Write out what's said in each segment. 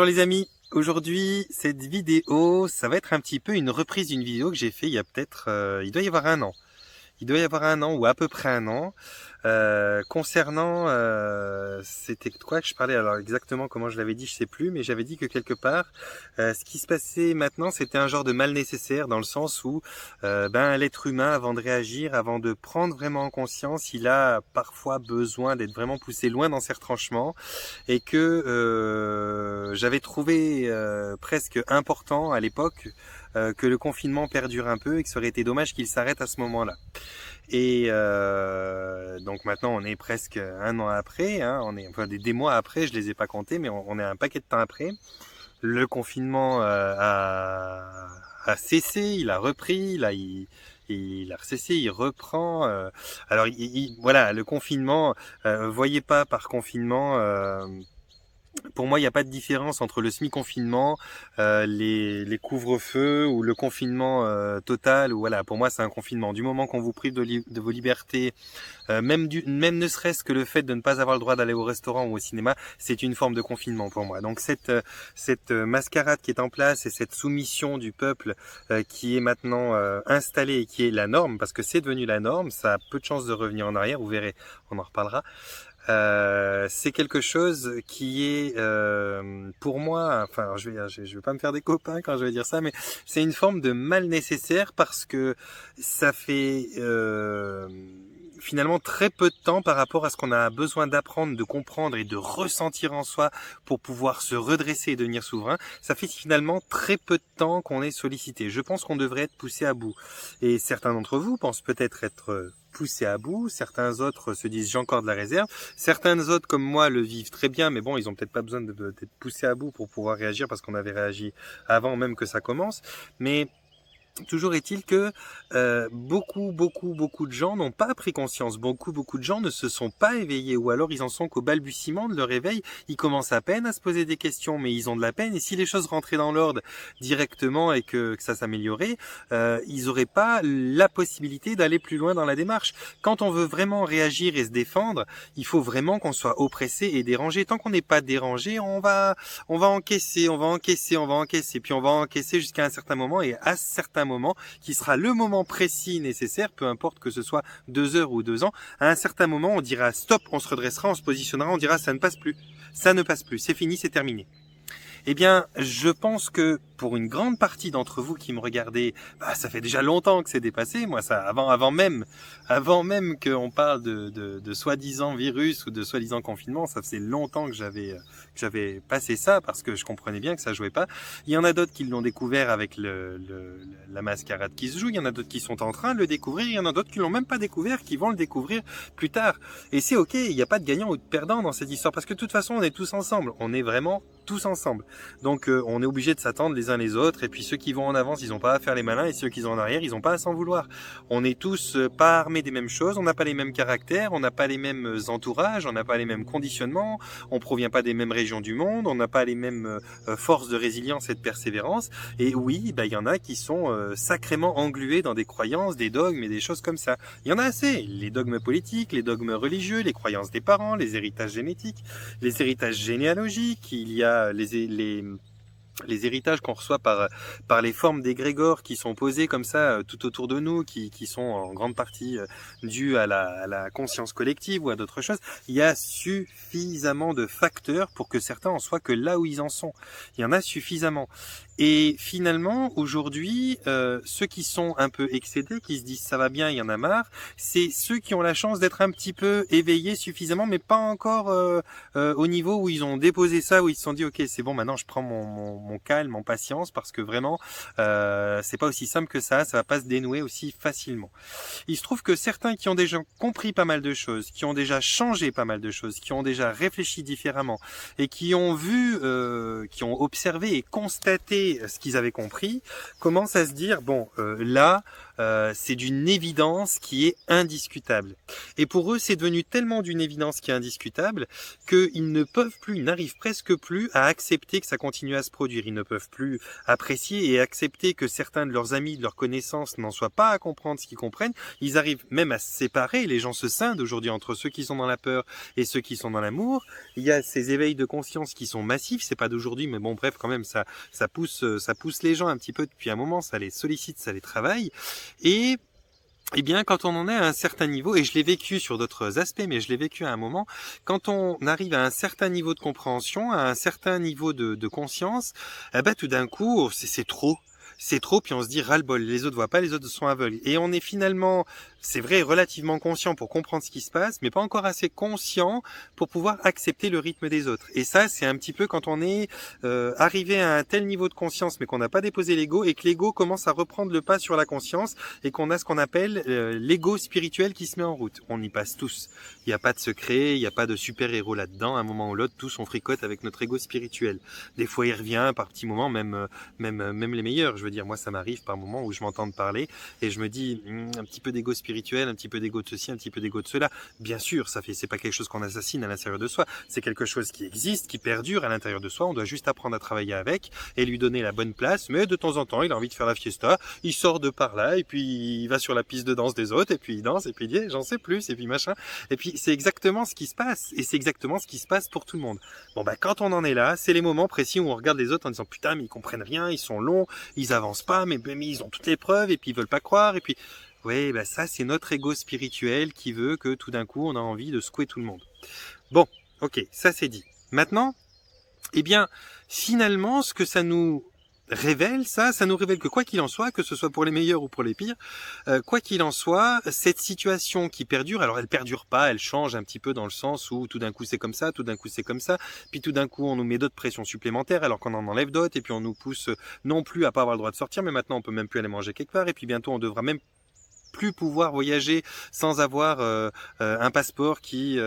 Bonjour les amis, aujourd'hui cette vidéo, ça va être un petit peu une reprise d'une vidéo que j'ai fait il y a peut-être, il doit y avoir un an. Il doit y avoir un an ou à peu près un an, concernant, c'était de quoi que je parlais, alors exactement comment je l'avais dit, je sais plus, mais j'avais dit que quelque part, ce qui se passait maintenant, c'était un genre de mal nécessaire, dans le sens où l'être humain, avant de réagir, avant de prendre vraiment en conscience, il a parfois besoin d'être vraiment poussé loin dans ses retranchements, et que j'avais trouvé presque important à l'époque que le confinement perdure un peu et que ça aurait été dommage qu'il s'arrête à ce moment-là. Et donc maintenant on est presque un an après, hein, on est enfin des mois après, je les ai pas comptés, mais on est un paquet de temps après. Le confinement a cessé, il a repris, là il a cessé, il reprend. Alors voilà, le confinement, voyez pas par confinement. Pour moi, il n'y a pas de différence entre le semi-confinement, les couvre-feux ou le confinement total. Ou voilà, pour moi, c'est un confinement. Du moment qu'on vous prive de vos libertés, même ne serait-ce que le fait de ne pas avoir le droit d'aller au restaurant ou au cinéma, c'est une forme de confinement pour moi. Donc cette mascarade qui est en place et cette soumission du peuple qui est maintenant installée et qui est la norme, parce que c'est devenu la norme, ça a peu de chances de revenir en arrière. Vous verrez, on en reparlera. C'est quelque chose qui est pour moi, enfin je vais pas me faire des copains quand je vais dire ça, mais c'est une forme de mal nécessaire parce que ça fait finalement très peu de temps par rapport à ce qu'on a besoin d'apprendre, de comprendre et de ressentir en soi pour pouvoir se redresser et devenir souverain. Ça fait finalement très peu de temps qu'on est sollicité. Je pense qu'on devrait être poussé à bout. Et certains d'entre vous pensent peut-être être poussés à bout, certains autres se disent j'ai encore de la réserve, certains autres comme moi le vivent très bien, mais bon, ils ont peut-être pas besoin d'être poussés à bout pour pouvoir réagir parce qu'on avait réagi avant même que ça commence. Mais toujours est-il que beaucoup de gens n'ont pas pris conscience, beaucoup de gens ne se sont pas éveillés, ou alors ils en sont qu'au balbutiement de leur éveil, ils commencent à peine à se poser des questions, mais ils ont de la peine, et si les choses rentraient dans l'ordre directement et que ça s'améliorait, ils n'auraient pas la possibilité d'aller plus loin dans la démarche. Quand on veut vraiment réagir et se défendre, il faut vraiment qu'on soit oppressé et dérangé. Tant qu'on n'est pas dérangé, on va encaisser, puis on va encaisser jusqu'à un certain moment, et à certains moment qui sera le moment précis nécessaire, peu importe que ce soit 2 heures ou 2 ans, à un certain moment on dira stop, on se redressera, on se positionnera, on dira ça ne passe plus, c'est fini, c'est terminé. Eh bien, je pense que pour une grande partie d'entre vous qui me regardez, ça fait déjà longtemps que c'est dépassé. Moi, ça, avant même qu'on parle de soi-disant virus ou de soi-disant confinement, ça faisait longtemps que j'avais passé ça parce que je comprenais bien que ça jouait pas. Il y en a d'autres qui l'ont découvert avec la mascarade qui se joue. Il y en a d'autres qui sont en train de le découvrir. Il y en a d'autres qui l'ont même pas découvert, qui vont le découvrir plus tard. Et c'est ok. Il n'y a pas de gagnant ou de perdant dans cette histoire parce que de toute façon, on est tous ensemble. On est vraiment tous ensemble. Donc on est obligé de s'attendre les uns les autres, et puis ceux qui vont en avance, ils n'ont pas à faire les malins, et ceux qui sont en arrière, ils n'ont pas à s'en vouloir. On est tous pas armés des mêmes choses, on n'a pas les mêmes caractères, on n'a pas les mêmes entourages, on n'a pas les mêmes conditionnements, on provient pas des mêmes régions du monde, on n'a pas les mêmes forces de résilience et de persévérance. Et oui, il y en a qui sont sacrément englués dans des croyances, des dogmes et des choses comme ça. Il y en a assez. Les dogmes politiques, les dogmes religieux, les croyances des parents, les héritages génétiques, les héritages généalogiques, il y a les héritages qu'on reçoit par les formes d'égrégores qui sont posés comme ça tout autour de nous, qui sont en grande partie dus à la conscience collective ou à d'autres choses. Il y a suffisamment de facteurs pour que certains en soient que là où ils en sont. Il y en a suffisamment. Et finalement, aujourd'hui, ceux qui sont un peu excédés, qui se disent ça va bien, il y en a marre, c'est ceux qui ont la chance d'être un petit peu éveillés suffisamment, mais pas encore au niveau où ils ont déposé ça, où ils se sont dit ok, c'est bon, maintenant je prends mon calme, mon patience, parce que vraiment, c'est pas aussi simple que ça va pas se dénouer aussi facilement. Il se trouve que certains qui ont déjà compris pas mal de choses, qui ont déjà changé pas mal de choses, qui ont déjà réfléchi différemment, et qui ont vu, qui ont observé et constaté ce qu'ils avaient compris, commencent à se dire bon, là, c'est d'une évidence qui est indiscutable. Et pour eux, c'est devenu tellement d'une évidence qui est indiscutable qu'ils ne peuvent plus, ils n'arrivent presque plus à accepter que ça continue à se produire. Ils ne peuvent plus apprécier et accepter que certains de leurs amis, de leurs connaissances n'en soient pas à comprendre ce qu'ils comprennent. Ils arrivent même à se séparer. Les gens se scindent aujourd'hui entre ceux qui sont dans la peur et ceux qui sont dans l'amour. Il y a ces éveils de conscience qui sont massifs. C'est pas d'aujourd'hui, mais bon, bref, quand même, ça pousse les gens un petit peu depuis un moment. Ça les sollicite, ça les travaille. Et eh bien, quand on en est à un certain niveau, et je l'ai vécu sur d'autres aspects, mais je l'ai vécu à un moment, quand on arrive à un certain niveau de compréhension, à un certain niveau de conscience, eh ben, tout d'un coup, c'est trop. C'est trop, puis on se dit ras-le-bol, les autres voient pas, les autres sont aveugles. Et on est finalement, c'est vrai, relativement conscient pour comprendre ce qui se passe, mais pas encore assez conscient pour pouvoir accepter le rythme des autres. Et ça, c'est un petit peu quand on est arrivé à un tel niveau de conscience, mais qu'on n'a pas déposé l'ego, et que l'ego commence à reprendre le pas sur la conscience, et qu'on a ce qu'on appelle l'ego spirituel qui se met en route. On y passe tous. Il n'y a pas de secret, il n'y a pas de super-héros là-dedans. À un moment ou l'autre, tous on fricote avec notre ego spirituel. Des fois, il revient par petits moments, même les meilleurs. Je veux dire, moi, ça m'arrive par moments où je m'entends parler et je me dis un petit peu d'ego spirituel, un petit peu d'ego de ceci, un petit peu d'ego de cela. Bien sûr, c'est pas quelque chose qu'on assassine à l'intérieur de soi. C'est quelque chose qui existe, qui perdure à l'intérieur de soi. On doit juste apprendre à travailler avec et lui donner la bonne place. Mais de temps en temps, il a envie de faire la fiesta. Il sort de par là et puis il va sur la piste de danse des autres et puis il danse et puis il dit j'en sais plus et puis machin. Et puis c'est exactement ce qui se passe et c'est exactement ce qui se passe pour tout le monde. Bon bah quand on en est là, c'est les moments précis où on regarde les autres en disant putain mais ils comprennent rien, ils sont longs, ils avancent pas, mais ils ont toutes les preuves et puis ils veulent pas croire et puis ouais bah ça c'est notre ego spirituel qui veut que tout d'un coup on a envie de secouer tout le monde. Bon, ok, ça c'est dit. Maintenant, eh bien finalement ce que ça nous révèle, ça nous révèle que quoi qu'il en soit, que ce soit pour les meilleurs ou pour les pires, quoi qu'il en soit, cette situation qui perdure, alors elle perdure pas, elle change un petit peu dans le sens où tout d'un coup c'est comme ça, tout d'un coup c'est comme ça, puis tout d'un coup on nous met d'autres pressions supplémentaires alors qu'on en enlève d'autres, et puis on nous pousse non plus à pas avoir le droit de sortir, mais maintenant on peut même plus aller manger quelque part, et puis bientôt on devra même plus pouvoir voyager sans avoir un passeport qui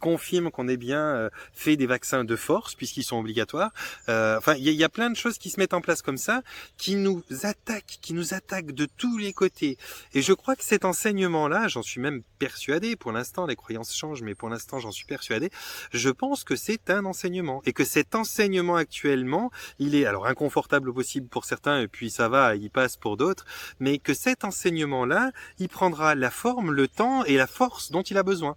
confirme qu'on est bien fait des vaccins de force puisqu'ils sont obligatoires. Enfin, il y a plein de choses qui se mettent en place comme ça, qui nous attaquent de tous les côtés. Et je crois que cet enseignement-là, j'en suis même persuadé, pour l'instant les croyances changent, mais pour l'instant j'en suis persuadé, je pense que c'est un enseignement. Et que cet enseignement actuellement, il est alors inconfortable possible pour certains, et puis ça va, il passe pour d'autres, mais que cet enseignement-là, il prendra la forme, le temps et la force dont il a besoin.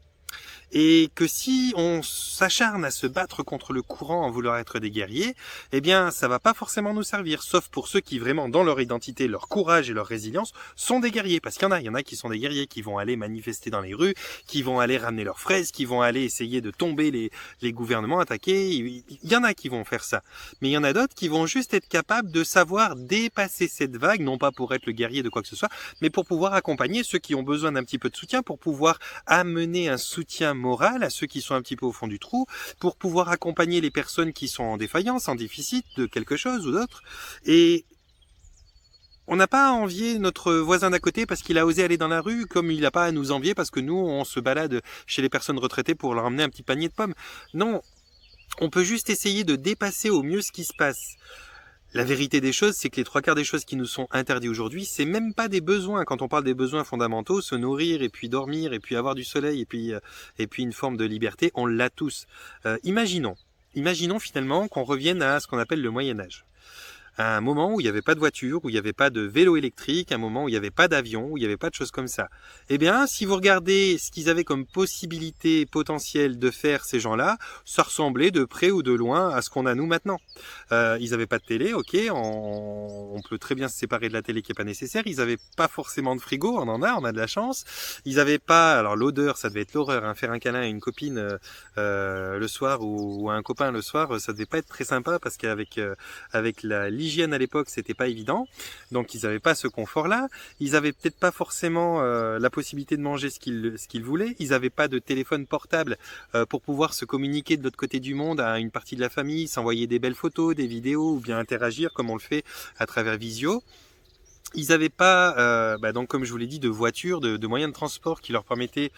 Et que si on s'acharne à se battre contre le courant en vouloir être des guerriers, eh bien, ça va pas forcément nous servir, sauf pour ceux qui vraiment, dans leur identité, leur courage et leur résilience, sont des guerriers. Parce qu'il y en a qui sont des guerriers, qui vont aller manifester dans les rues, qui vont aller ramener leurs fraises, qui vont aller essayer de tomber les gouvernements attaqués. Il y en a qui vont faire ça. Mais il y en a d'autres qui vont juste être capables de savoir dépasser cette vague, non pas pour être le guerrier de quoi que ce soit, mais pour pouvoir accompagner ceux qui ont besoin d'un petit peu de soutien, pour pouvoir amener un soutien moral à ceux qui sont un petit peu au fond du trou, pour pouvoir accompagner les personnes qui sont en défaillance, en déficit de quelque chose ou d'autre. Et on n'a pas à envier notre voisin d'à côté parce qu'il a osé aller dans la rue, comme il n'a pas à nous envier parce que nous, on se balade chez les personnes retraitées pour leur emmener un petit panier de pommes. Non, on peut juste essayer de dépasser au mieux ce qui se passe. La vérité des choses, c'est que les 3/4 des choses qui nous sont interdites aujourd'hui, c'est même pas des besoins. Quand on parle des besoins fondamentaux, se nourrir et puis dormir et puis avoir du soleil et puis une forme de liberté, on l'a tous. Imaginons finalement qu'on revienne à ce qu'on appelle le Moyen-Âge. À un moment où il n'y avait pas de voiture, où il n'y avait pas de vélo électrique, un moment où il n'y avait pas d'avion, où il n'y avait pas de choses comme ça. Eh bien, si vous regardez ce qu'ils avaient comme possibilité potentielle de faire ces gens-là, ça ressemblait de près ou de loin à ce qu'on a nous maintenant. Ils n'avaient pas de télé, ok, on peut très bien se séparer de la télé qui n'est pas nécessaire. Ils n'avaient pas forcément de frigo, on a de la chance. Ils n'avaient pas, alors l'odeur, ça devait être l'horreur, hein, faire un câlin à une copine le soir ou à un copain le soir, ça devait pas être très sympa parce qu'avec l'hygiène à l'époque, c'était pas évident. Donc ils n'avaient pas ce confort-là. Ils avaient peut-être pas forcément la possibilité de manger ce qu'ils voulaient. Ils n'avaient pas de téléphone portable pour pouvoir se communiquer de l'autre côté du monde à une partie de la famille, s'envoyer des belles photos, des vidéos ou bien interagir comme on le fait à travers Visio. Ils n'avaient pas, donc comme je vous l'ai dit, de voiture, de moyens de transport qui leur permettaient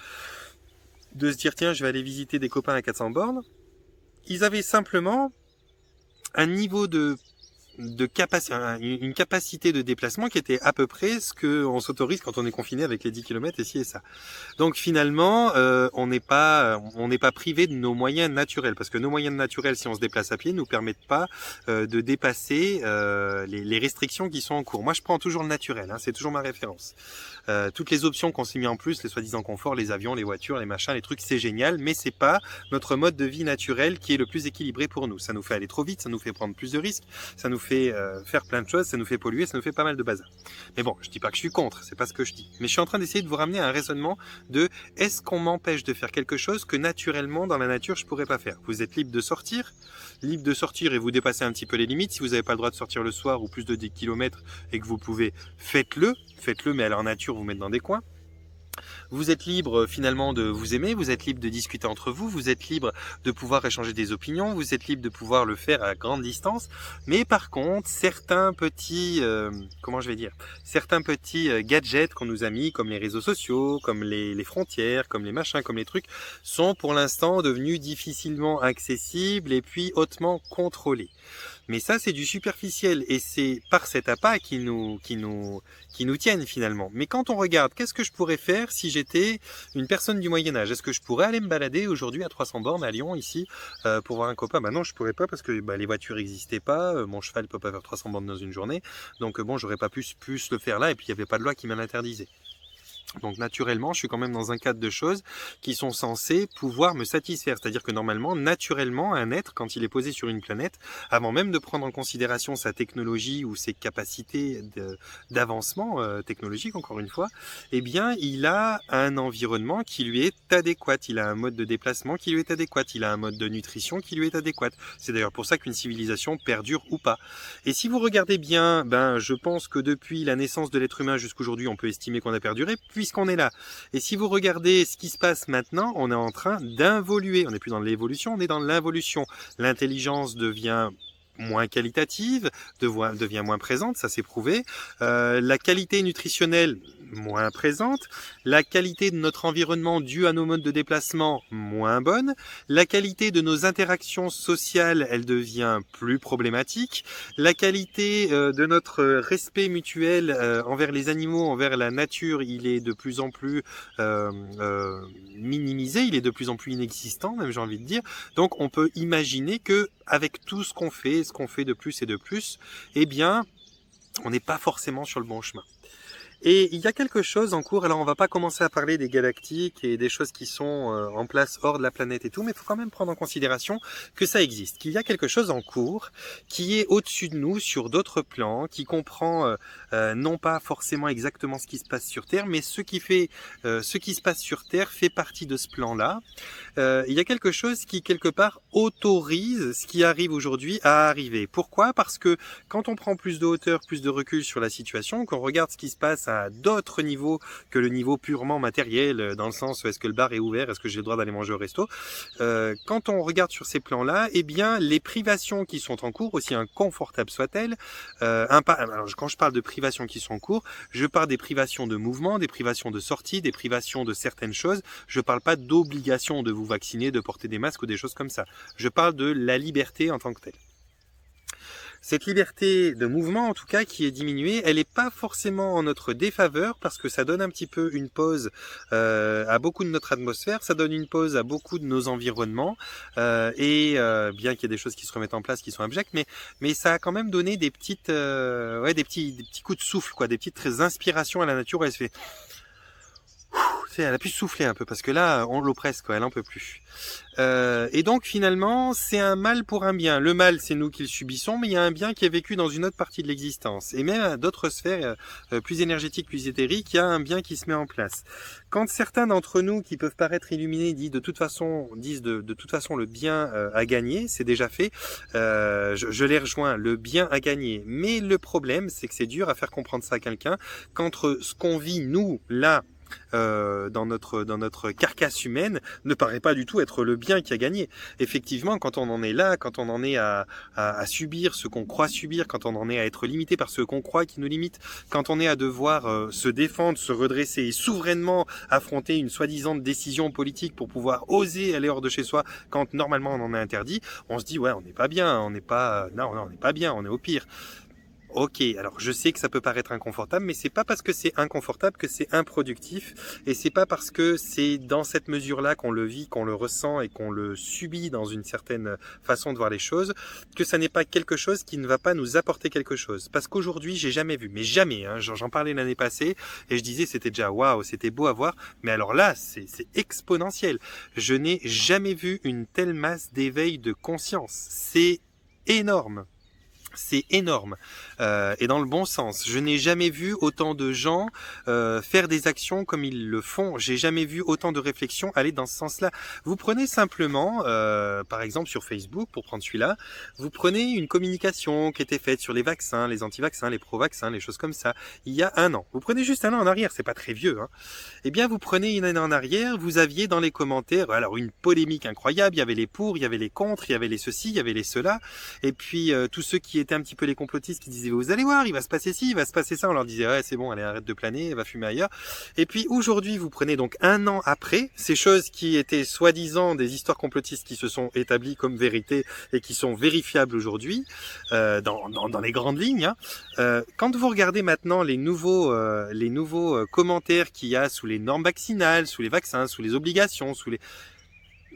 de se dire tiens, je vais aller visiter des copains à 400 bornes. Ils avaient simplement un niveau de une capacité de déplacement qui était à peu près ce qu'on s'autorise quand on est confiné avec les 10 km et ci et ça. Donc finalement, on n'est pas privé de nos moyens naturels, parce que nos moyens naturels, si on se déplace à pied, nous permettent pas de dépasser les restrictions qui sont en cours. Moi, je prends toujours le naturel, hein, c'est toujours ma référence. Toutes les options qu'on s'est mis en plus, les soi-disant confort, les avions, les voitures, les machins, les trucs, c'est génial, mais c'est pas notre mode de vie naturel qui est le plus équilibré pour nous. Ça nous fait aller trop vite, ça nous fait prendre plus de risques, ça nous fait faire plein de choses, ça nous fait polluer, ça nous fait pas mal de bazar. Mais bon, je dis pas que je suis contre, c'est pas ce que je dis. Mais je suis en train d'essayer de vous ramener à un raisonnement de est-ce qu'on m'empêche de faire quelque chose que naturellement dans la nature je pourrais pas faire. Vous êtes libre de sortir et vous dépassez un petit peu les limites. Si vous n'avez pas le droit de sortir le soir ou plus de 10 km et que vous pouvez, faites-le, mais alors en nature vous mettre dans des coins. Vous êtes libre finalement de vous aimer, vous êtes libre de discuter entre vous, vous êtes libre de pouvoir échanger des opinions, vous êtes libre de pouvoir le faire à grande distance. Mais par contre, certains petits gadgets qu'on nous a mis, comme les réseaux sociaux, comme les frontières, comme les machins, comme les trucs, sont pour l'instant devenus difficilement accessibles et puis hautement contrôlés. Mais ça, c'est du superficiel et c'est par cet appât qui nous tiennent finalement. Mais quand on regarde, qu'est-ce que je pourrais faire si j'étais une personne du Moyen-Âge? Est-ce que je pourrais aller me balader aujourd'hui à 300 bornes à Lyon, ici, pour voir un copain? Bah non, je pourrais pas parce que les voitures n'existaient pas, mon cheval peut pas faire 300 bornes dans une journée, donc bon, j'aurais pas pu le faire là et puis il y avait pas de loi qui m'en interdisait. Donc naturellement, je suis quand même dans un cadre de choses qui sont censées pouvoir me satisfaire. C'est-à-dire que normalement, naturellement, un être, quand il est posé sur une planète, avant même de prendre en considération sa technologie ou ses capacités d'avancement technologique, encore une fois, eh bien, il a un environnement qui lui est adéquat. Il a un mode de déplacement qui lui est adéquat. Il a un mode de nutrition qui lui est adéquat. C'est d'ailleurs pour ça qu'une civilisation perdure ou pas. Et si vous regardez bien, je pense que depuis la naissance de l'être humain jusqu'aujourd'hui, on peut estimer qu'on a perduré, puisqu'on est là. Et si vous regardez ce qui se passe maintenant, on est en train d'involuer. On n'est plus dans l'évolution, on est dans l'involution. L'intelligence devient moins qualitative, devient moins présente, ça s'est prouvé. La qualité nutritionnelle, moins présente. La qualité de notre environnement dû à nos modes de déplacement, moins bonne. La qualité de nos interactions sociales, elle devient plus problématique. La qualité de notre respect mutuel envers les animaux, envers la nature, il est de plus en plus minimisé, il est de plus en plus inexistant, même j'ai envie de dire. Donc on peut imaginer que avec tout ce qu'on fait de plus et de plus, eh bien, on n'est pas forcément sur le bon chemin. Et il y a quelque chose en cours, alors on va pas commencer à parler des galactiques et des choses qui sont en place hors de la planète et tout, mais il faut quand même prendre en considération que ça existe, qu'il y a quelque chose en cours qui est au-dessus de nous, sur d'autres plans, qui comprend non pas forcément exactement ce qui se passe sur Terre, mais ce qui se passe sur Terre fait partie de ce plan-là. Il y a quelque chose qui, quelque part, autorise ce qui arrive aujourd'hui à arriver. Pourquoi? Parce que quand on prend plus de hauteur, plus de recul sur la situation, qu'on regarde ce qui se passe à d'autres niveaux que le niveau purement matériel, dans le sens est-ce que le bar est ouvert, est-ce que j'ai le droit d'aller manger au resto, quand on regarde sur ces plans-là, eh bien les privations qui sont en cours, aussi inconfortables soient-elles, alors quand je parle de privations qui sont en cours, je parle des privations de mouvement, des privations de sortie, des privations de certaines choses, je parle pas d'obligation de vous vacciner, de porter des masques ou des choses comme ça, je parle de la liberté en tant que telle. Cette liberté de mouvement, en tout cas, qui est diminuée, elle n'est pas forcément en notre défaveur parce que ça donne un petit peu une pause à beaucoup de notre atmosphère, ça donne une pause à beaucoup de nos environnements et bien qu'il y ait des choses qui se remettent en place qui sont abjectes, mais ça a quand même donné des petits coups de souffle, quoi, des petites inspirations à la nature où elle se fait. Elle a pu souffler un peu parce que là, on l'oppresse, quoi, elle en peut plus. Et donc finalement, c'est un mal pour un bien. Le mal, c'est nous qui le subissons, mais il y a un bien qui est vécu dans une autre partie de l'existence. Et même à d'autres sphères plus énergétiques, plus éthériques, il y a un bien qui se met en place. Quand certains d'entre nous qui peuvent paraître illuminés disent de toute façon le bien à gagner, c'est déjà fait. Je les rejoins, le bien à gagner. Mais le problème, c'est que c'est dur à faire comprendre ça à quelqu'un qu'entre ce qu'on vit nous là dans notre carcasse humaine ne paraît pas du tout être le bien qui a gagné. Effectivement, quand on en est là, quand on en est à subir ce qu'on croit subir, quand on en est à être limité par ce qu'on croit qui nous limite, quand on est à devoir se défendre, se redresser et souverainement affronter une soi-disant décision politique pour pouvoir oser aller hors de chez soi quand normalement on en est interdit, on se dit ouais, on n'est pas bien, on n'est pas bien, on est au pire. Ok, alors je sais que ça peut paraître inconfortable, mais c'est pas parce que c'est inconfortable que c'est improductif, et c'est pas parce que c'est dans cette mesure-là qu'on le vit, qu'on le ressent et qu'on le subit dans une certaine façon de voir les choses, que ça n'est pas quelque chose qui ne va pas nous apporter quelque chose. Parce qu'aujourd'hui, j'ai jamais vu, mais jamais, hein, j'en parlais l'année passée, et je disais c'était déjà waouh, c'était beau à voir, mais alors là, c'est exponentiel. Je n'ai jamais vu une telle masse d'éveil de conscience. C'est énorme. C'est énorme, et dans le bon sens. Je n'ai jamais vu autant de gens faire des actions comme ils le font. J'ai jamais vu autant de réflexions aller dans ce sens-là. Vous prenez simplement, par exemple sur Facebook, pour prendre celui-là, vous prenez une communication qui était faite sur les vaccins, les anti-vaccins, les pro-vaccins, les choses comme ça, il y a un an. Vous prenez juste un an en arrière, c'est pas très vieux, hein. Eh bien, vous prenez une année en arrière, vous aviez dans les commentaires, alors une polémique incroyable, il y avait les pour, il y avait les contre, il y avait les ceci, il y avait les cela, et puis tous ceux qui étaient un petit peu les complotistes qui disaient vous allez voir, il va se passer ci, il va se passer ça, on leur disait ouais c'est bon, allez arrête de planer, va fumer ailleurs. Et puis aujourd'hui vous prenez donc un an après, ces choses qui étaient soi-disant des histoires complotistes qui se sont établies comme vérité et qui sont vérifiables aujourd'hui, dans les grandes lignes, hein. Quand vous regardez maintenant les nouveaux commentaires qu'il y a sous les normes vaccinales, sous les vaccins, sous les obligations,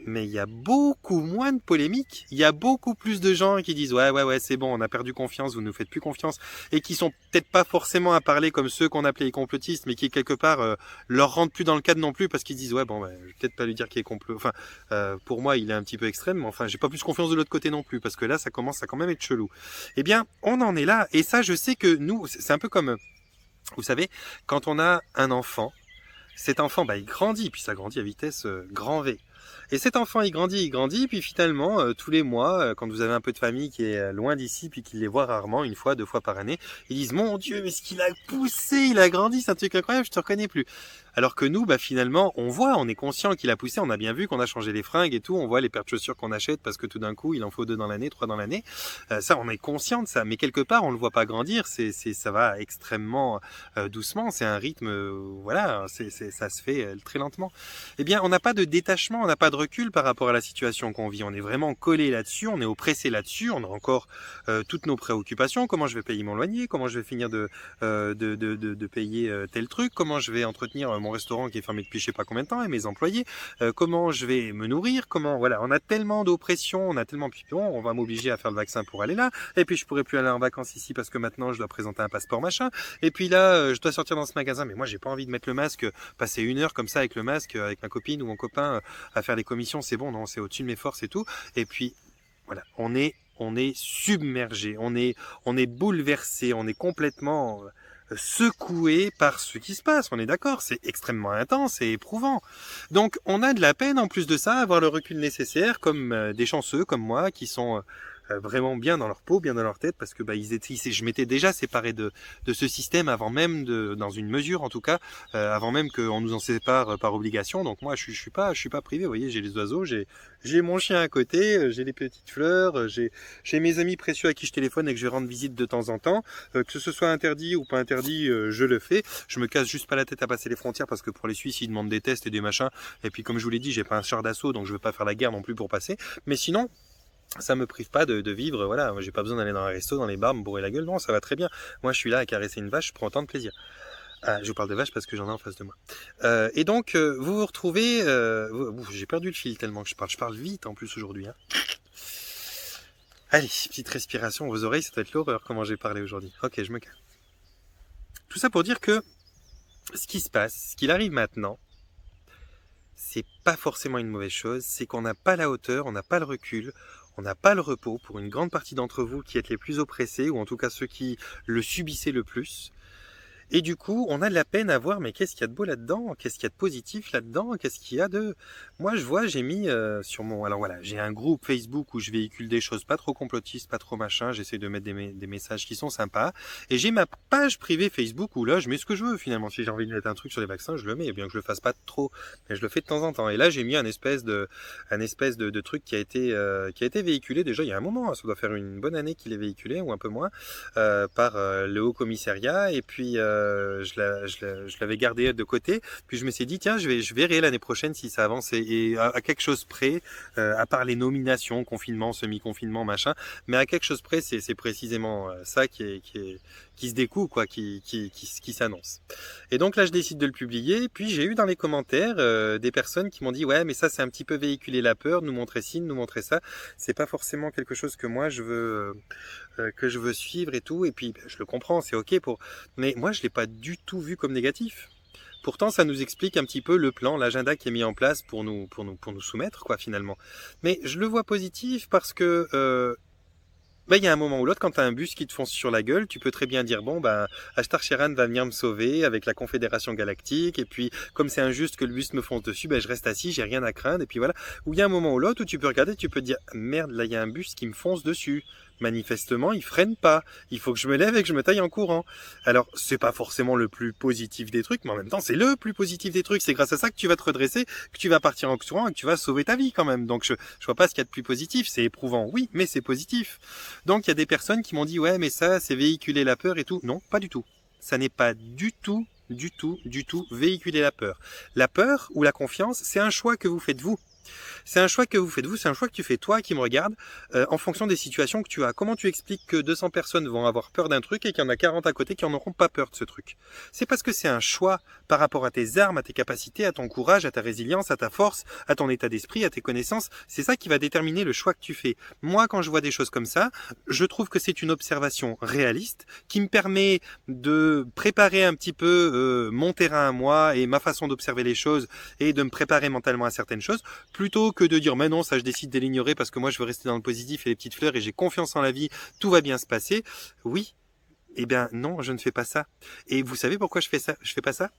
mais il y a beaucoup moins de polémiques, il y a beaucoup plus de gens qui disent ouais c'est bon, on a perdu confiance, vous nous faites plus confiance, et qui sont peut-être pas forcément à parler comme ceux qu'on appelait les complotistes, mais qui quelque part leur rentrent plus dans le cadre non plus parce qu'ils disent ouais bon, je vais peut-être pas lui dire qu'il est complot, enfin pour moi il est un petit peu extrême, mais enfin j'ai pas plus confiance de l'autre côté non plus parce que là ça commence à quand même être chelou. Eh bien on en est là, et ça je sais que nous c'est un peu comme vous savez quand on a un enfant, cet enfant il grandit, puis ça grandit à vitesse grand V. Et cet enfant, il grandit, puis finalement, tous les mois, quand vous avez un peu de famille qui est loin d'ici, puis qui les voit rarement, une fois, 2 fois par année, ils disent « Mon Dieu, mais ce qu'il a poussé, il a grandi, c'est un truc incroyable, je te reconnais plus ». Alors que nous, finalement, on est conscient qu'il a poussé, on a bien vu qu'on a changé les fringues et tout, on voit les paires de chaussures qu'on achète parce que tout d'un coup, il en faut 2 dans l'année, 3 dans l'année. Ça, on est conscient de ça, mais quelque part, on le voit pas grandir, ça va extrêmement doucement, c'est un rythme, voilà, ça se fait très lentement. Eh bien, on n'a pas de détachement, on n'a pas de recul par rapport à la situation qu'on vit. On est vraiment collé là-dessus, on est oppressé là-dessus, on a encore toutes nos préoccupations. Comment je vais payer mon loyer, comment je vais finir de payer tel truc, comment je vais entretenir mon restaurant qui est fermé depuis je sais pas combien de temps et mes employés, comment je vais me nourrir, voilà, on a tellement d'oppression, on a tellement on va m'obliger à faire le vaccin pour aller là, et puis je pourrais plus aller en vacances ici parce que maintenant je dois présenter un passeport machin, et puis là je dois sortir dans ce magasin, mais moi j'ai pas envie de mettre le masque, passer 1 heure comme ça avec le masque, avec ma copine ou mon copain à faire les commissions, c'est bon, non, c'est au-dessus de mes forces et tout. Et puis voilà, on est submergé, on est bouleversé, on est complètement secoué par ce qui se passe, on est d'accord, c'est extrêmement intense et éprouvant. Donc on a de la peine en plus de ça à avoir le recul nécessaire, comme des chanceux comme moi qui sont vraiment bien dans leur peau, bien dans leur tête, parce que je m'étais déjà séparé de ce système avant même dans une mesure en tout cas, avant même qu'on nous en sépare par obligation. Donc moi je suis pas privé, vous voyez, j'ai les oiseaux, j'ai mon chien à côté, j'ai les petites fleurs, j'ai mes amis précieux à qui je téléphone et que je vais rendre visite de temps en temps, que ce soit interdit ou pas interdit, je le fais. Je me casse juste pas la tête à passer les frontières parce que pour les Suisses ils demandent des tests et des machins, et puis comme je vous l'ai dit, j'ai pas un char d'assaut donc je veux pas faire la guerre non plus pour passer, mais sinon ça me prive pas de vivre, voilà, j'ai pas besoin d'aller dans un resto, dans les bars, me bourrer la gueule, non, ça va très bien. Moi, je suis là à caresser une vache, je prends autant de plaisir. Je vous parle de vache parce que j'en ai en face de moi. Et donc, vous vous retrouvez... j'ai perdu le fil tellement que je parle vite en plus aujourd'hui. Hein. Allez, petite respiration, vos oreilles, ça doit être l'horreur comment j'ai parlé aujourd'hui. Ok, je me calme. Tout ça pour dire que ce qui se passe, ce qu'il arrive maintenant, c'est pas forcément une mauvaise chose, c'est qu'on n'a pas la hauteur, on n'a pas le recul, on n'a pas le repos pour une grande partie d'entre vous qui êtes les plus oppressés, ou en tout cas ceux qui le subissaient le plus. Et du coup, on a de la peine à voir, mais qu'est-ce qu'il y a de beau là-dedans? Qu'est-ce qu'il y a de positif là-dedans? Qu'est-ce qu'il y a de... Moi, je vois, j'ai mis sur mon... Alors voilà, j'ai un groupe Facebook où je véhicule des choses pas trop complotistes, pas trop machin, j'essaie de mettre des messages qui sont sympas. Et j'ai ma page privée Facebook où là, je mets ce que je veux finalement. Si j'ai envie de mettre un truc sur les vaccins, je le mets, bien que je le fasse pas trop, mais je le fais de temps en temps. Et là, j'ai mis un espèce de truc qui a été véhiculé déjà il y a un moment. Ça doit faire une bonne année qu'il est véhiculé, ou un peu moins, par le haut commissariat. Et puis, je l'avais gardé de côté. Puis je me suis dit, tiens, je verrai l'année prochaine si ça avance et à quelque chose près, à part les nominations, confinement, semi-confinement, machin, mais à quelque chose près, c'est précisément ça qui se découle, quoi, qui s'annonce. Et donc là, je décide de le publier. Puis j'ai eu dans les commentaires des personnes qui m'ont dit, ouais, mais ça, c'est un petit peu véhiculer la peur, nous montrer ci, nous montrer ça. C'est pas forcément quelque chose que moi je veux suivre et tout. Et puis je le comprends, c'est ok pour. Mais moi, je l'ai pas du tout vu comme négatif. Pourtant, ça nous explique un petit peu le plan, l'agenda qui est mis en place pour nous soumettre, quoi, finalement. Mais je le vois positif parce que il y a un moment ou l'autre, quand tu as un bus qui te fonce sur la gueule, tu peux très bien dire, bon, Ashtar Sheran va venir me sauver avec la Confédération Galactique, et puis, comme c'est injuste que le bus me fonce dessus, je reste assis, j'ai rien à craindre, et puis voilà. Ou il y a un moment ou l'autre où tu peux regarder, tu peux te dire, merde, là, il y a un bus qui me fonce dessus. Manifestement, il freine pas. Il faut que je me lève et que je me taille en courant. Alors, c'est pas forcément le plus positif des trucs, mais en même temps, c'est le plus positif des trucs. C'est grâce à ça que tu vas te redresser, que tu vas partir en courant et que tu vas sauver ta vie quand même. Donc, je vois pas ce qu'il y a de plus positif. C'est éprouvant, oui, mais c'est positif. Donc, il y a des personnes qui m'ont dit, ouais, mais ça, c'est véhiculer la peur et tout. Non, pas du tout. Ça n'est pas du tout véhiculer la peur. La peur ou la confiance, c'est un choix que vous faites vous. C'est un choix que vous faites vous, c'est un choix que tu fais toi qui me regarde en fonction des situations que tu as. Comment tu expliques que 200 personnes vont avoir peur d'un truc et qu'il y en a 40 à côté qui en auront pas peur de ce truc? C'est parce que c'est un choix par rapport à tes armes, à tes capacités, à ton courage, à ta résilience, à ta force, à ton état d'esprit, à tes connaissances. C'est ça qui va déterminer le choix que tu fais. Moi, quand je vois des choses comme ça, je trouve que c'est une observation réaliste qui me permet de préparer un petit peu mon terrain à moi et ma façon d'observer les choses et de me préparer mentalement à certaines choses, plutôt que de dire mais non, ça je décide de l'ignorer parce que moi je veux rester dans le positif et les petites fleurs et j'ai confiance en la vie, tout va bien se passer. Oui, eh bien non, je ne fais pas ça. Et vous savez pourquoi je fais ça? Je fais pas ça?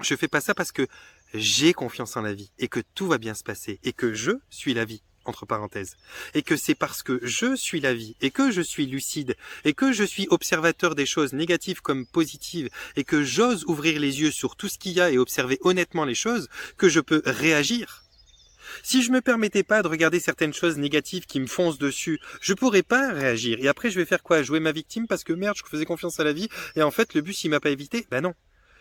Je fais pas ça parce que j'ai confiance en la vie et que tout va bien se passer et que je suis la vie, entre parenthèses. Et que c'est parce que je suis la vie et que je suis lucide et que je suis observateur des choses négatives comme positives et que j'ose ouvrir les yeux sur tout ce qu'il y a et observer honnêtement les choses que je peux réagir. Si je me permettais pas de regarder certaines choses négatives qui me foncent dessus, je pourrais pas réagir. Et après, je vais faire quoi? Jouer ma victime parce que merde, je faisais confiance à la vie et en fait, le bus, il m'a pas évité? Ben non.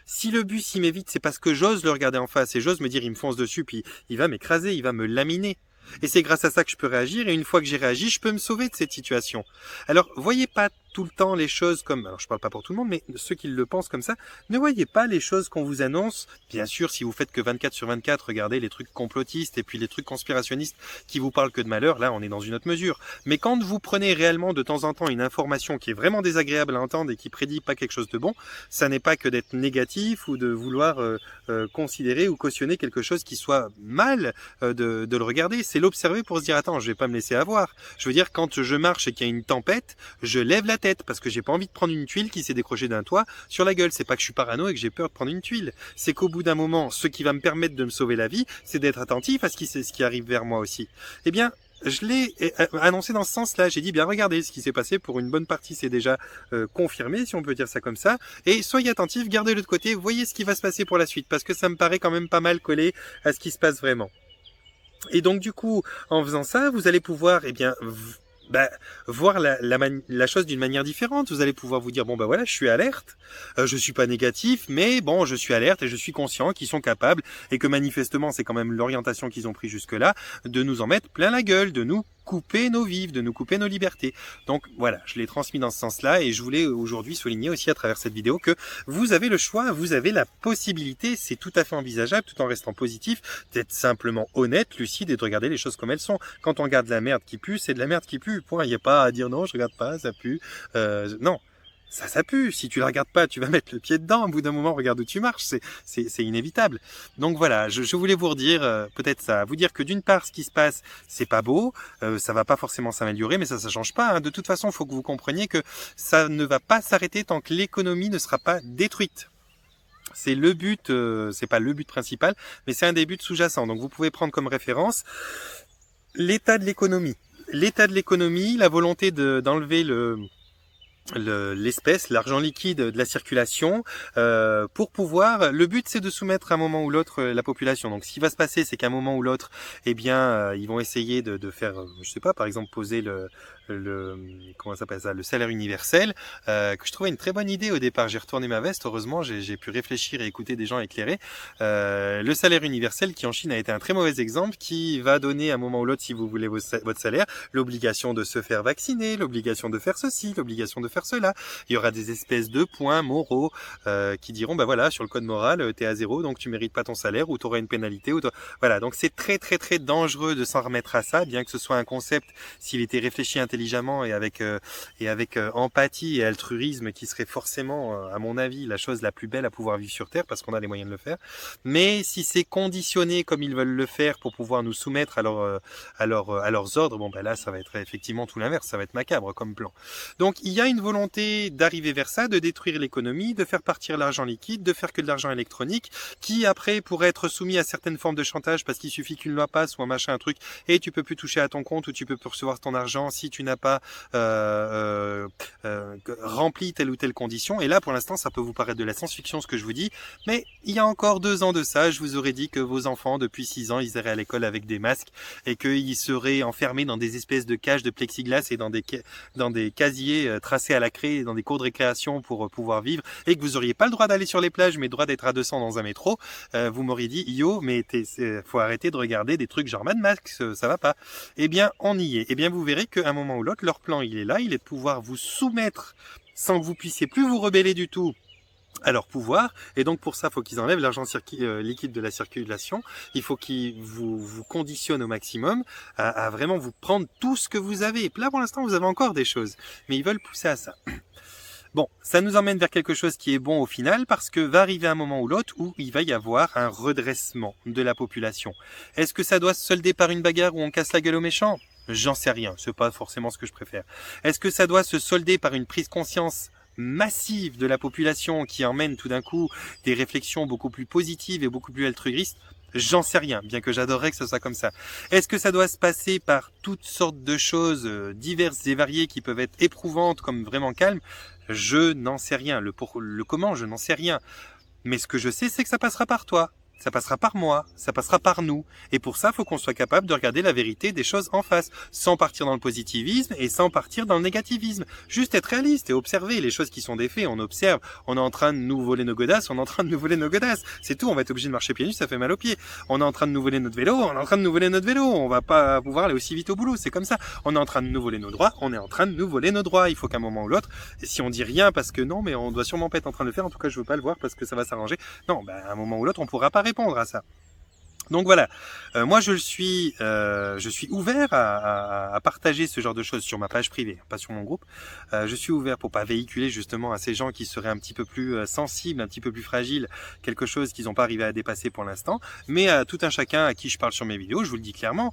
Si le bus, il m'évite, c'est parce que j'ose le regarder en face et j'ose me dire, il me fonce dessus puis il va m'écraser, il va me laminer. Et c'est grâce à ça que je peux réagir et une fois que j'ai réagi, je peux me sauver de cette situation. Alors, voyez pas tout le temps les choses comme, alors je parle pas pour tout le monde, mais ceux qui le pensent comme ça, ne voyez pas les choses qu'on vous annonce. Bien sûr, si vous faites que 24 sur 24, regardez les trucs complotistes et puis les trucs conspirationnistes qui vous parlent que de malheur, là on est dans une autre mesure. Mais quand vous prenez réellement de temps en temps une information qui est vraiment désagréable à entendre et qui prédit pas quelque chose de bon, ça n'est pas que d'être négatif ou de vouloir considérer ou cautionner quelque chose qui soit mal de le regarder. C'est l'observer pour se dire attends, je vais pas me laisser avoir. Je veux dire, quand je marche et qu'il y a une tempête, je lève la tête parce que j'ai pas envie de prendre une tuile qui s'est décrochée d'un toit sur la gueule. C'est pas que je suis parano et que j'ai peur de prendre une tuile. C'est qu'au bout d'un moment, ce qui va me permettre de me sauver la vie, c'est d'être attentif à ce qui arrive vers moi aussi. Eh bien, je l'ai annoncé dans ce sens-là. J'ai dit, bien regardez, ce qui s'est passé pour une bonne partie, c'est déjà confirmé, si on peut dire ça comme ça. Et soyez attentifs, gardez-le de côté, voyez ce qui va se passer pour la suite, parce que ça me paraît quand même pas mal collé à ce qui se passe vraiment. Et donc du coup, en faisant ça, vous allez pouvoir, voir la chose d'une manière différente. Vous allez pouvoir vous dire bon voilà, je suis alerte, je suis pas négatif, mais bon, je suis alerte et je suis conscient qu'ils sont capables et que manifestement c'est quand même l'orientation qu'ils ont pris jusque-là de nous en mettre plein la gueule, de nous couper nos vives, de nous couper nos libertés. Donc voilà, je l'ai transmis dans ce sens-là et je voulais aujourd'hui souligner aussi à travers cette vidéo que vous avez le choix, vous avez la possibilité, c'est tout à fait envisageable tout en restant positif, d'être simplement honnête, lucide et de regarder les choses comme elles sont. Quand on regarde de la merde qui pue, c'est de la merde qui pue, point. Il n'y a pas à dire non, je regarde pas, ça pue. Non. ça pue. Si tu la regardes pas, tu vas mettre le pied dedans. Au bout d'un moment, regarde où tu marches. C'est inévitable. Donc voilà, je voulais vous redire peut-être ça, vous dire que d'une part, ce qui se passe, c'est pas beau, ça va pas forcément s'améliorer, mais ça change pas. Hein. De toute façon, il faut que vous compreniez que ça ne va pas s'arrêter tant que l'économie ne sera pas détruite. C'est le but, c'est pas le but principal, mais c'est un des buts sous-jacents. Donc vous pouvez prendre comme référence l'état de l'économie. L'état de l'économie, la volonté d'enlever l'espèce, l'argent liquide de la circulation, pour pouvoir. Le but, c'est de soumettre à un moment ou l'autre la population. Donc, ce qui va se passer, c'est qu'à un moment ou l'autre, eh bien, ils vont essayer de faire, je sais pas, par exemple, poser comment ça s'appelle ça, le salaire universel, que je trouvais une très bonne idée au départ. J'ai retourné ma veste. Heureusement, j'ai pu réfléchir et écouter des gens éclairés. Le salaire universel, qui en Chine a été un très mauvais exemple, qui va donner à un moment ou l'autre, si vous voulez votre salaire, l'obligation de se faire vacciner, l'obligation de faire ceci, l'obligation de faire cela. Il y aura des espèces de points moraux qui diront, bah voilà, sur le code moral, t'es à 0, donc tu mérites pas ton salaire, ou t'auras une pénalité, voilà. Donc c'est très très très dangereux de s'en remettre à ça, bien que ce soit un concept, s'il était réfléchi intelligemment et avec empathie et altruisme, qui serait forcément, à mon avis, la chose la plus belle à pouvoir vivre sur Terre, parce qu'on a les moyens de le faire. Mais si c'est conditionné comme ils veulent le faire pour pouvoir nous soumettre à leurs ordres, bon ben là ça va être effectivement tout l'inverse, ça va être macabre comme plan. Donc il y a une volonté d'arriver vers ça, de détruire l'économie, de faire partir l'argent liquide, de faire que de l'argent électronique, qui après pourrait être soumis à certaines formes de chantage, parce qu'il suffit qu'une loi passe ou un machin, un truc, et tu peux plus toucher à ton compte, ou tu peux plus recevoir ton argent si tu n'as pas rempli telle ou telle condition. Et là pour l'instant ça peut vous paraître de la science-fiction ce que je vous dis, mais il y a encore 2 ans de ça, je vous aurais dit que vos enfants depuis 6 ans, ils iraient à l'école avec des masques, et qu'ils seraient enfermés dans des espèces de cages de plexiglas et dans des casiers tracés à la craie, dans des cours de récréation pour pouvoir vivre, et que vous auriez pas le droit d'aller sur les plages, mais le droit d'être à 200 dans un métro. Vous m'auriez dit, yo, mais faut arrêter de regarder des trucs genre Mad Max, ça va pas. Eh bien, on y est. Eh bien, vous verrez qu'à un moment ou l'autre, leur plan, il est là, il est de pouvoir vous soumettre sans que vous puissiez plus vous rebeller du tout à leur pouvoir, et donc pour ça, il faut qu'ils enlèvent l'argent liquide de la circulation. Il faut qu'ils vous conditionnent au maximum à vraiment vous prendre tout ce que vous avez. Et là, pour l'instant, vous avez encore des choses, mais ils veulent pousser à ça. Bon, ça nous emmène vers quelque chose qui est bon au final, parce que va arriver un moment ou l'autre où il va y avoir un redressement de la population. Est-ce que ça doit se solder par une bagarre où on casse la gueule aux méchants ? J'en sais rien, c'est pas forcément ce que je préfère. Est-ce que ça doit se solder par une prise conscience massive de la population qui emmène tout d'un coup des réflexions beaucoup plus positives et beaucoup plus altruistes? J'en sais rien, bien que j'adorerais que ce soit comme ça. Est-ce que ça doit se passer par toutes sortes de choses diverses et variées qui peuvent être éprouvantes comme vraiment calmes? Je n'en sais rien. Le comment, je n'en sais rien. Mais ce que je sais, c'est que ça passera par toi. Ça passera par moi, ça passera par nous. Et pour ça, il faut qu'on soit capable de regarder la vérité des choses en face, sans partir dans le positivisme et sans partir dans le négativisme. Juste être réaliste et observer les choses qui sont des faits. On observe, on est en train de nous voler nos godasses, on est en train de nous voler nos godasses. C'est tout, on va être obligé de marcher pieds nus, ça fait mal aux pieds. On est en train de nous voler notre vélo, on est en train de nous voler notre vélo. On va pas pouvoir aller aussi vite au boulot, c'est comme ça. On est en train de nous voler nos droits, on est en train de nous voler nos droits. Il faut qu'à un moment ou l'autre, si on dit rien parce que non, mais on doit sûrement pas être en train de le faire, en tout cas je veux pas le voir parce que ça va s'arranger. Non, à un moment ou l'autre, on pourra pas répondre à ça. Donc voilà, moi je suis ouvert à partager ce genre de choses sur ma page privée, pas sur mon groupe. Je suis ouvert pour pas véhiculer justement à ces gens qui seraient un petit peu plus sensibles, un petit peu plus fragiles, quelque chose qu'ils n'ont pas arrivé à dépasser pour l'instant. Mais à tout un chacun à qui je parle sur mes vidéos, je vous le dis clairement,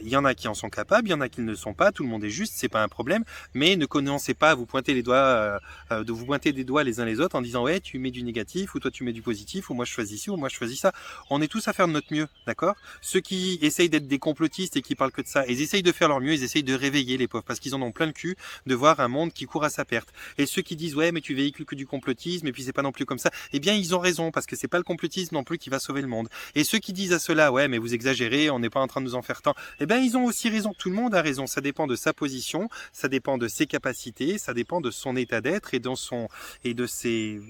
il y en a qui en sont capables, il y en a qui ne le sont pas. Tout le monde est juste, c'est pas un problème. Mais ne commencez pas à vous pointer les doigts, de vous pointer des doigts les uns les autres en disant ouais tu mets du négatif ou toi tu mets du positif ou moi je choisis ci ou moi je choisis ça. On est tous à faire de notre mieux. D'accord? Ceux qui essayent d'être des complotistes et qui parlent que de ça, ils essayent de faire leur mieux, ils essayent de réveiller les pauvres parce qu'ils en ont plein le cul de voir un monde qui court à sa perte. Et ceux qui disent ouais mais tu véhicules que du complotisme et puis c'est pas non plus comme ça, eh bien ils ont raison parce que c'est pas le complotisme non plus qui va sauver le monde. Et ceux qui disent à cela ouais mais vous exagérez, on n'est pas en train de nous en faire tant, eh bien ils ont aussi raison. Tout le monde a raison. Ça dépend de sa position, ça dépend de ses capacités, ça dépend de son état d'être et de ses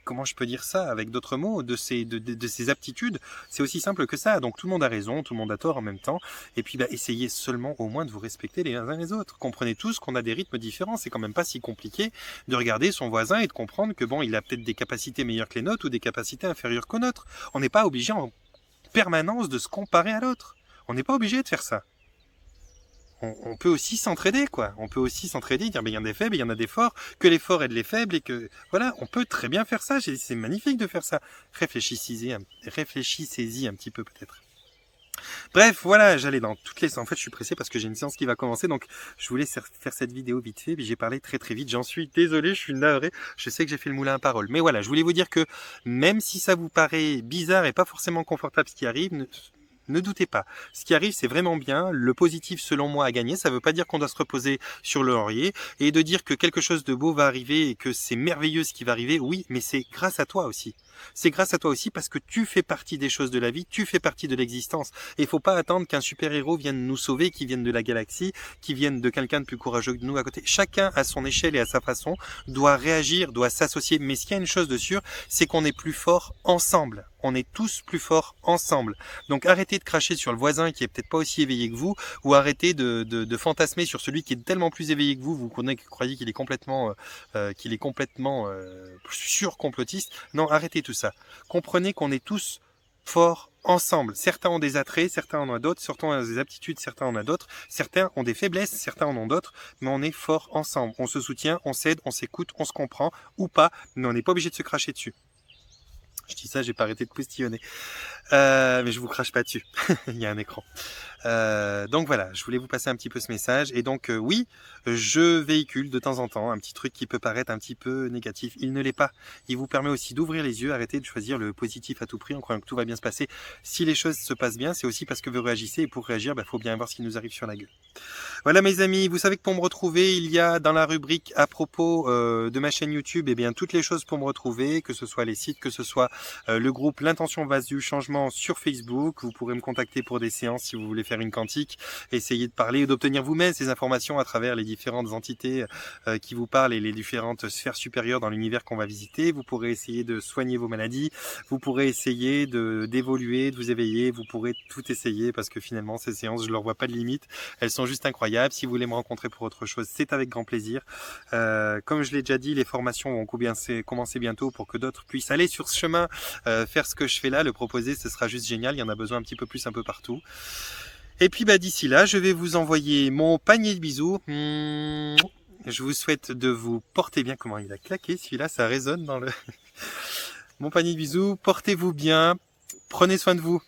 comment je peux dire ça avec d'autres mots, de ses aptitudes. C'est aussi simple que ça. Donc tout le monde a raison, tout le monde a tort en même temps. Et puis essayez seulement au moins de vous respecter les uns les autres. Comprenez tous qu'on a des rythmes différents. C'est quand même pas si compliqué de regarder son voisin et de comprendre que bon, il a peut-être des capacités meilleures que les nôtres ou des capacités inférieures qu'aux nôtres. On n'est pas obligé en permanence de se comparer à l'autre. On n'est pas obligé de faire ça. on peut aussi s'entraider, quoi. On peut aussi s'entraider, dire, il y en a des faibles, il y en a des forts, que les forts aident les faibles, et que, voilà, on peut très bien faire ça. C'est magnifique de faire ça. Réfléchissez-y un petit peu, peut-être. Bref, voilà, j'allais dans toutes les... En fait, je suis pressé parce que j'ai une séance qui va commencer, donc je voulais faire cette vidéo vite fait, puis j'ai parlé très très vite. J'en suis désolé, je suis navré. Je sais que j'ai fait le moulin à parole. Mais voilà, je voulais vous dire que même si ça vous paraît bizarre et pas forcément confortable ce qui arrive, ne doutez pas. Ce qui arrive, c'est vraiment bien. Le positif, selon moi, a gagné. Ça ne veut pas dire qu'on doit se reposer sur le laurier et de dire que quelque chose de beau va arriver et que c'est merveilleux ce qui va arriver. Oui, mais c'est grâce à toi aussi. C'est grâce à toi aussi parce que tu fais partie des choses de la vie, tu fais partie de l'existence. Et il faut pas attendre qu'un super-héros vienne nous sauver, qui vienne de la galaxie, qui vienne de quelqu'un de plus courageux que nous à côté. Chacun, à son échelle et à sa façon, doit réagir, doit s'associer. Mais ce qu'il y a une chose de sûre, c'est qu'on est plus fort ensemble. On est tous plus forts ensemble. Donc arrêtez de cracher sur le voisin qui est peut-être pas aussi éveillé que vous, ou arrêtez de fantasmer sur celui qui est tellement plus éveillé que vous croyez qu'il est complètement, surcomplotiste. Non, arrêtez tout ça. Comprenez qu'on est tous forts ensemble. Certains ont des attraits, certains en ont d'autres, certains ont des aptitudes, certains en ont d'autres, certains ont des faiblesses, certains en ont d'autres, mais on est forts ensemble. On se soutient, on s'aide, on s'écoute, on se comprend, ou pas, mais on n'est pas obligé de se cracher dessus. Je dis ça, j'ai pas arrêté de postillonner. Mais je vous crache pas dessus. Il y a un écran. Donc voilà, je voulais vous passer un petit peu ce message. Et donc oui, je véhicule de temps en temps un petit truc qui peut paraître un petit peu négatif. Il ne l'est pas. Il vous permet aussi d'ouvrir les yeux, arrêtez de choisir le positif à tout prix en croyant que tout va bien se passer. Si les choses se passent bien, c'est aussi parce que vous réagissez. Et pour réagir, faut bien voir ce qui nous arrive sur la gueule. Voilà mes amis, vous savez que pour me retrouver, il y a dans la rubrique à propos de ma chaîne YouTube, toutes les choses pour me retrouver, que ce soit les sites, que ce soit le groupe L'Intention Vase du Changement sur Facebook. Vous pourrez me contacter pour des séances si vous voulez faire une quantique, essayer de parler ou d'obtenir vous-même ces informations à travers les différentes entités qui vous parlent et les différentes sphères supérieures dans l'univers qu'on va visiter. Vous pourrez essayer de soigner vos maladies, vous pourrez essayer d'évoluer, de vous éveiller, vous pourrez tout essayer parce que finalement ces séances, je leur vois pas de limite. Elles sont juste incroyables. Si vous voulez me rencontrer pour autre chose, c'est avec grand plaisir. Comme je l'ai déjà dit, les formations vont commencer bientôt pour que d'autres puissent aller sur ce chemin, faire ce que je fais là, le proposer, ce sera juste génial. Il y en a besoin un petit peu plus un peu partout. Et puis d'ici là, je vais vous envoyer mon panier de bisous. Je vous souhaite de vous porter bien. Comment il a claqué celui-là, ça résonne dans le... Mon panier de bisous, portez-vous bien, prenez soin de vous.